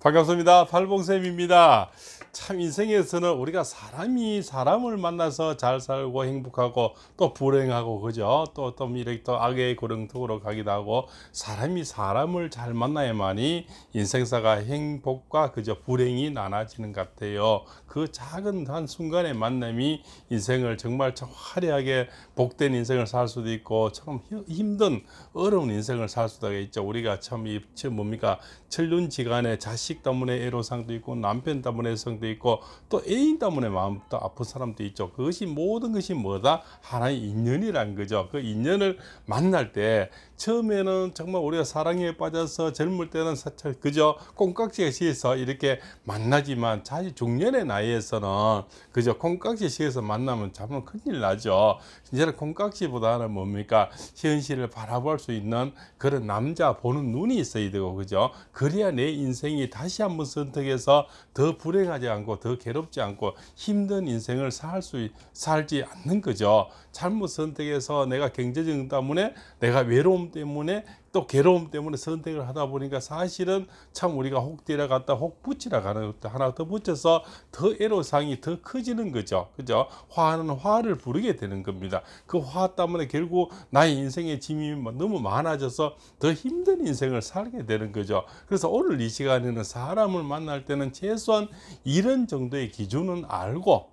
반갑습니다. 팔봉쌤입니다. 참 인생에서는 우리가 사람이 사람을 만나서 잘 살고 행복하고 또 불행하고 그죠? 또 이렇게 또 악의 구렁텅이로 가기도 하고 사람이 사람을 잘 만나야만이 인생사가 행복과 그저 불행이 나눠지는 것 같아요. 그 작은 한 순간의 만남이 인생을 정말 참 화려하게 복된 인생을 살 수도 있고 참 힘든 어려운 인생을 살 수도 있죠. 우리가 참 뭡니까? 천륜지간에 자식 때문에 애로사항도 있고 남편 때문에 애성도 있고 또 애인 때문에 마음도 아픈 사람도 있죠. 그것이 모든 것이 뭐다? 하나의 인연이란 거죠. 그 인연을 만날 때 처음에는 정말 우리가 사랑에 빠져서 젊을 때는 사실 그저 콩깍지가 씌어서 이렇게 만나지만 자기 중년의 나이에서는 그저 콩깍지 씌어서 만나면 정말 큰일 나죠. 이제는 콩깍지보다는 뭡니까? 현실을 바라볼 수 있는 그런 남자 보는 눈이 있어야 되고 그죠? 그래야 내 인생이 다시 한번 선택해서 더 불행하지 않고 더 괴롭지 않고 힘든 인생을 살지 않는 거죠. 잘못 선택해서 내가 경제적 때문에 내가 외로움 때문에 또 괴로움 때문에 선택을 하다 보니까 사실은 참 우리가 혹 데려갔다 혹 붙이라 가는 것도 하나 더 붙여서 더 애로사항이 더 커지는 거죠. 그죠? 화는 화를 부르게 되는 겁니다. 그 화 때문에 결국 나의 인생의 짐이 너무 많아져서 더 힘든 인생을 살게 되는 거죠. 그래서 오늘 이 시간에는 사람을 만날 때는 최소한 이런 정도의 기준은 알고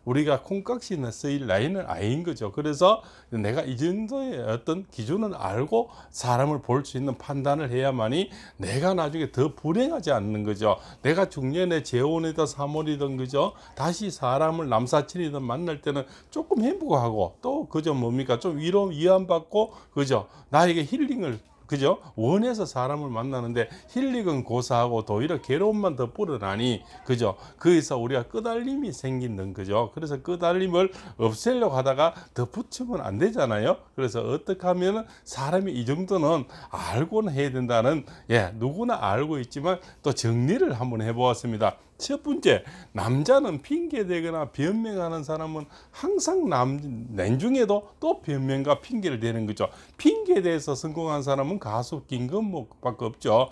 우리가 콩깍지나 쓰일 나이는 아닌 거죠. 그래서 내가 이 정도의 어떤 기준은 알고 사람을 볼 수 있는 판단을 해야만이 내가 나중에 더 불행하지 않는 거죠. 내가 중년에 재혼이든 사모이든 그죠? 다시 사람을 남사친이든 만날 때는 조금 행복하고 또 그저 뭡니까? 좀 위안받고 그죠? 나에게 힐링을 그죠? 원해서 사람을 만나는데 힐링은 고사하고 오히려 괴로움만 더 불어나니 그죠? 거기서 우리가 끄달림이 생기는 거죠. 그래서 끄달림을 없애려고 하다가 더 붙이면 안 되잖아요. 그래서 어떻게 하면 사람이 이 정도는 알고는 해야 된다는 누구나 알고 있지만 또 정리를 한번 해보았습니다. 첫 번째, 남자는 핑계대거나 변명하는 사람은 항상 나중에도 또 변명과 핑계를 대는 거죠. 핑계에 대해서 성공한 사람은 가수 김건모밖에 없죠.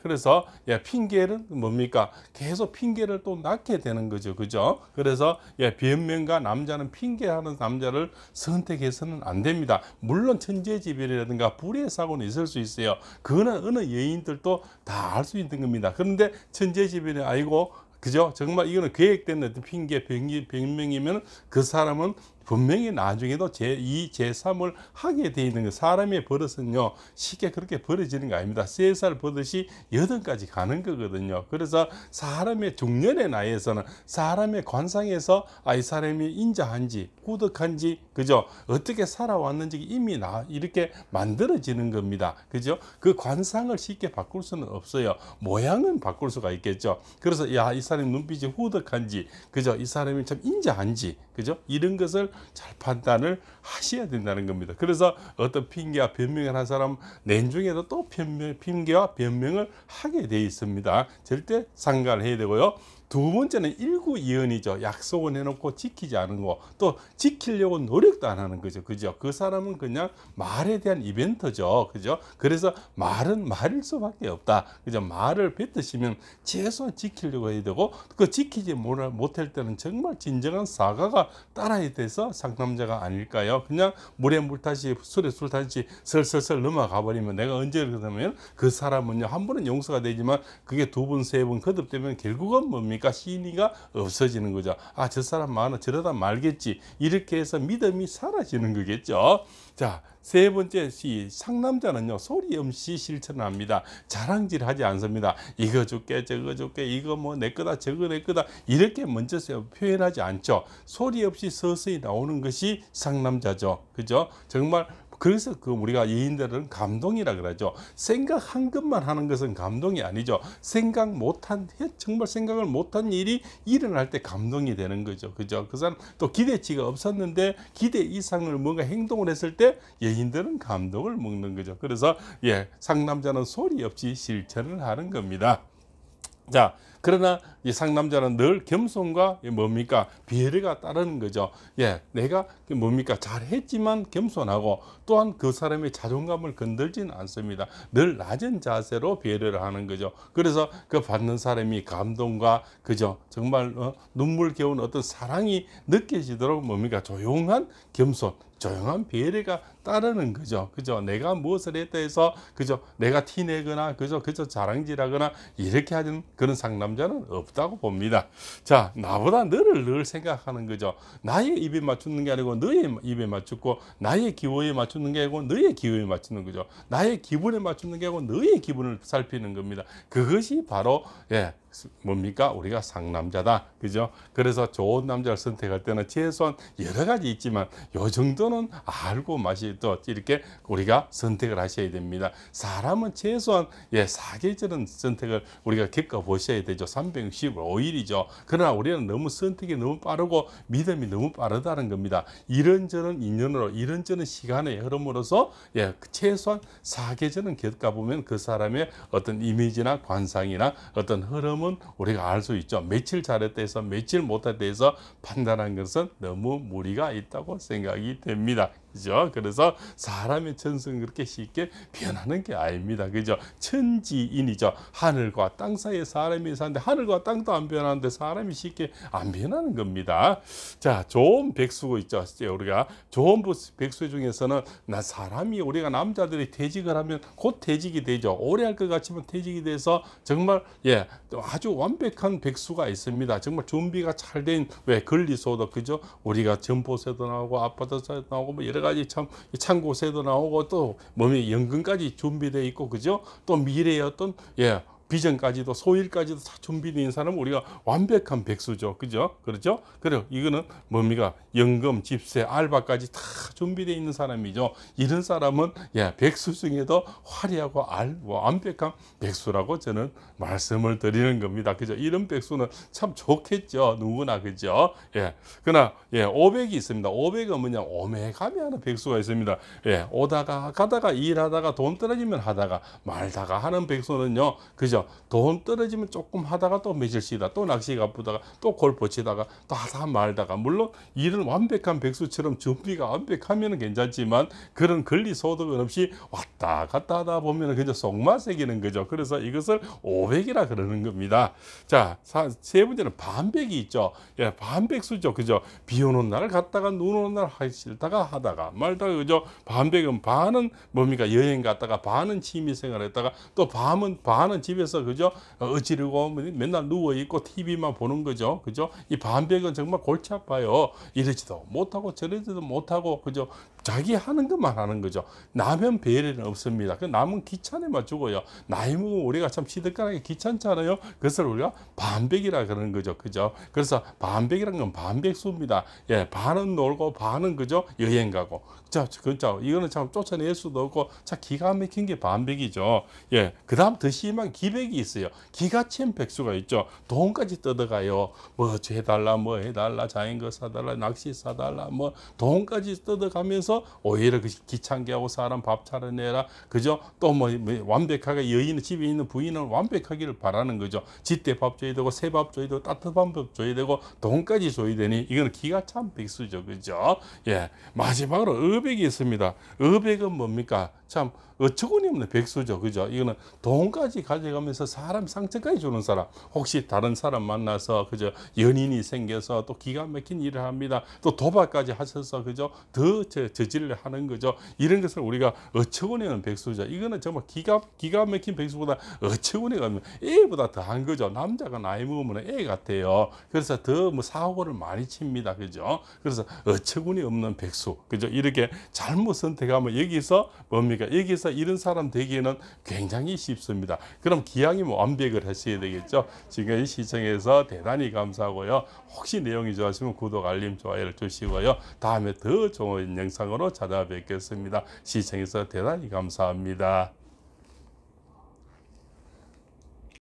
그래서 핑계는 뭡니까? 계속 핑계를 또 낳게 되는 거죠. 그죠? 그래서 변명과 남자는 핑계하는 남자를 선택해서는 안 됩니다. 물론 천재지변이라든가 불의의 사고는 있을 수 있어요. 그거는 어느 여인들도 다 알 수 있는 겁니다. 그런데 천재지변이 아니고 그죠? 정말 이거는 계획된 어떤 핑계, 변명이면 그 사람은 분명히 나중에도 제2, 제3을 하게 돼 있는 거. 사람의 버릇은요, 쉽게 그렇게 벌어지는 거 아닙니다. 3살 버릇이 8까지 가는 거거든요. 그래서 사람의 중년의 나이에서는 사람의 관상에서 이 사람이 인자한지, 꾸덕한지, 그죠? 어떻게 살아왔는지 이미 이렇게 만들어지는 겁니다. 그죠? 그 관상을 쉽게 바꿀 수는 없어요. 모양은 바꿀 수가 있겠죠. 그래서 이 사람의 눈빛이 후덕한지, 그죠? 이 사람이 참 인자한지, 그죠? 이런 것을 잘 판단을 하셔야 된다는 겁니다. 그래서 어떤 핑계와 변명을 한 사람 내중에도 또 핑계와 변명을 하게 돼 있습니다. 절대 상관을 해야 되고요. 두 번째는 일구이연이죠. 약속을 해놓고 지키지 않은 거, 또 지키려고 노력도 안 하는 거죠. 그죠? 그 사람은 그냥 말에 대한 이벤트죠. 그죠? 그래서 말은 말일 수밖에 없다. 그죠? 말을 뱉으시면 최소한 지키려고 해야 되고, 그 지키지 못할 때는 정말 진정한 사과가 따라야 돼서 상남자가 아닐까요? 그냥 물에 물 타시, 술에 술 타시 설설설 넘어가 버리면 내가 언제 그러면 그 사람은요, 한 번은 용서가 되지만 그게 두 번, 세 번 거듭되면 결국은 뭡니까? 신의가 없어지는 거죠. 저 사람 많아 저러다 말겠지. 이렇게 해서 믿음이 사라지는 거겠죠. 자, 세 번째 상남자는요, 소리 없이 실천을 합니다. 자랑질 하지 않습니다. 이거 줄게 저거 줄게 이거 뭐 내 거다 저거 내 거다 이렇게 먼저 표현하지 않죠. 소리 없이 서서히 나오는 것이 상남자죠. 그죠? 정말 그래서 우리가 여인들은 감동이라 그러죠. 생각 한 것만 하는 것은 감동이 아니죠. 정말 생각을 못한 일이 일어날 때 감동이 되는 거죠. 그죠? 그 사람 또 기대치가 없었는데 기대 이상을 뭔가 행동을 했을 때 여인들은 감동을 먹는 거죠. 그래서 상남자는 소리 없이 실천을 하는 겁니다. 자, 그러나 이 상남자는 늘 겸손과 뭡니까? 배려가 따르는 거죠. 예, 내가 뭡니까? 잘했지만 겸손하고 또한 그 사람의 자존감을 건들지는 않습니다. 늘 낮은 자세로 배려를 하는 거죠. 그래서 그 받는 사람이 감동과 그죠? 정말 눈물겨운 어떤 사랑이 느껴지도록 뭡니까? 조용한 겸손, 조용한 배려가 따르는 거죠. 그죠? 내가 무엇을 했다 해서 그죠? 내가 티내거나 그죠? 자랑질하거나 이렇게 하는 그런 상남자는 없다고 봅니다. 자, 나보다 너를 늘 생각하는 거죠. 나의 입에 맞추는 게 아니고 너의 입에 맞추고, 나의 기호에 맞추는 게 아니고 너의 기호에 맞추는 거죠. 나의 기분에 맞추는 게 아니고 너의 기분을 살피는 겁니다. 그것이 바로 뭡니까? 우리가 상남자다. 그죠? 그래서 좋은 남자를 선택할 때는 최소한 여러 가지 있지만 요 정도는 알고 맛이 또 이렇게 우리가 선택을 하셔야 됩니다. 사람은 최소한 사계절은 선택을 우리가 겪어 보셔야 되죠. 365일이죠. 그러나 우리는 너무 선택이 너무 빠르고 믿음이 너무 빠르다는 겁니다. 이런저런 인연으로 이런저런 시간의 흐름으로서 최소한 사계절은 겪어보면 그 사람의 어떤 이미지나 관상이나 어떤 흐름은 우리가 알 수 있죠. 며칠 잘했다 해서 며칠 못했다 해서 판단한 것은 너무 무리가 있다고 생각이 됩니다. 그죠? 그래서 사람의 천성은 그렇게 쉽게 변하는 게 아닙니다. 그죠? 천지인이죠. 하늘과 땅 사이에 사람이 사는데 하늘과 땅도 안 변하는데 사람이 쉽게 안 변하는 겁니다. 자, 좋은 백수가 있죠. 우리가 좋은 백수 중에서는 사람이 우리가 남자들이 퇴직을 하면 곧 퇴직이 되죠. 오래 할 것 같지만 퇴직이 돼서 정말 아주 완벽한 백수가 있습니다. 정말 준비가 잘 된 권리소득 그죠? 우리가 점포세도 나오고 아파트세도 나오고 뭐 여러 가지 참 창고세도 나오고 또 몸에 연금까지 준비되어 있고 그죠? 또 미래의 어떤 비전까지도 소일까지도 다 준비되어 있는 사람은 우리가 완벽한 백수죠. 그죠? 그렇죠? 그래요. 이거는 뭡니까? 연금, 집세, 알바까지 다 준비되어 있는 사람이죠. 이런 사람은 백수 중에도 화려하고 완벽한 백수라고 저는 말씀을 드리는 겁니다. 그죠? 이런 백수는 참 좋겠죠. 누구나 그죠? 그러나 500이 있습니다. 500은 뭐냐? 오매가며 하는 백수가 있습니다. 오다가 가다가 일하다가 돈 떨어지면 하다가 말다가 하는 백수는요. 그죠? 돈 떨어지면 조금 하다가 또 며칠 쉬다 또 낚시 가쁘다가 또 골프 치다가 또 하다 말다가, 물론 일은 완벽한 백수처럼 준비가 완벽하면 괜찮지만 그런 권리소득은 없이 왔다 갔다 하다 보면 그저 속맛새기는 거죠. 그래서 이것을 500이라 그러는 겁니다. 자, 세 번째는 반백이 있죠. 반백수죠. 그죠? 비 오는 날 갔다가 눈 오는 날 하기 싫다가 하다가 말다가 그죠? 반백은 반은 뭡니까? 여행 갔다가 반은 취미생활 했다가 또 반은 집에서 그죠? 어지르고 맨날 누워 있고 TV만 보는 거죠. 그죠? 이 반백은 정말 골치 아파요. 이러지도 못하고 저러지도 못하고 그죠? 자기 하는 것만 하는 거죠. 남은 배려는 없습니다. 그 남은 귀찮에만 주고요. 나이 먹으면 우리가 참 시들가라기 귀찮잖아요. 그것을 우리가 반백이라 그러는 거죠. 그죠? 그래서 반백이란 건 반백수입니다. 반은 놀고 반은 그죠? 여행 가고. 자, 이거는 참 쫓아낼 수도 없고 참 기가 막힌 게 반백이죠. 그 다음 더 심한 기백이 있어요. 기가 찬 백수가 있죠. 돈까지 뜯어가요. 뭐 해달라 뭐 해달라 자전거 사달라 낚시 사달라 뭐 돈까지 뜯어가면서 오히려 그 귀찮게 하고 사람 밥 차려내라 그죠? 또 뭐 완벽하게 여인은 집에 있는 부인은 완벽하기를 바라는 거죠. 지때 밥 줘야 되고 새 밥 줘야 되고 따뜻한 밥 줘야 되고 돈까지 줘야 되니 이거는 기가 찬 백수죠. 그죠? 마지막으로 의백이 있습니다. 의백은 뭡니까? 참 어처구니 없는 백수죠. 그죠? 이거는 돈까지 가져가면서 사람 상처까지 주는 사람. 혹시 다른 사람 만나서 그죠? 연인이 생겨서 또 기가 막힌 일을 합니다. 또 도박까지 하셔서 그죠? 더 저질을 하는 거죠. 이런 것을 우리가 어처구니 없는 백수죠. 이거는 정말 기가 막힌 백수보다 어처구니가 없는 애보다 더한 거죠. 남자가 나이 먹으면 애 같아요. 그래서 더 뭐 사고를 많이 칩니다. 그죠? 그래서 어처구니 없는 백수. 그죠? 이렇게 잘못 선택하면 여기서 뭡니까? 여기서 이런 사람 되기에는 굉장히 쉽습니다. 그럼 기왕이면 완벽을 하셔야 되겠죠. 지금까지 시청해서 대단히 감사하고요. 혹시 내용이 좋아하시면 구독, 알림, 좋아요를 주시고요. 다음에 더 좋은 영상으로 찾아뵙겠습니다. 시청해서 대단히 감사합니다.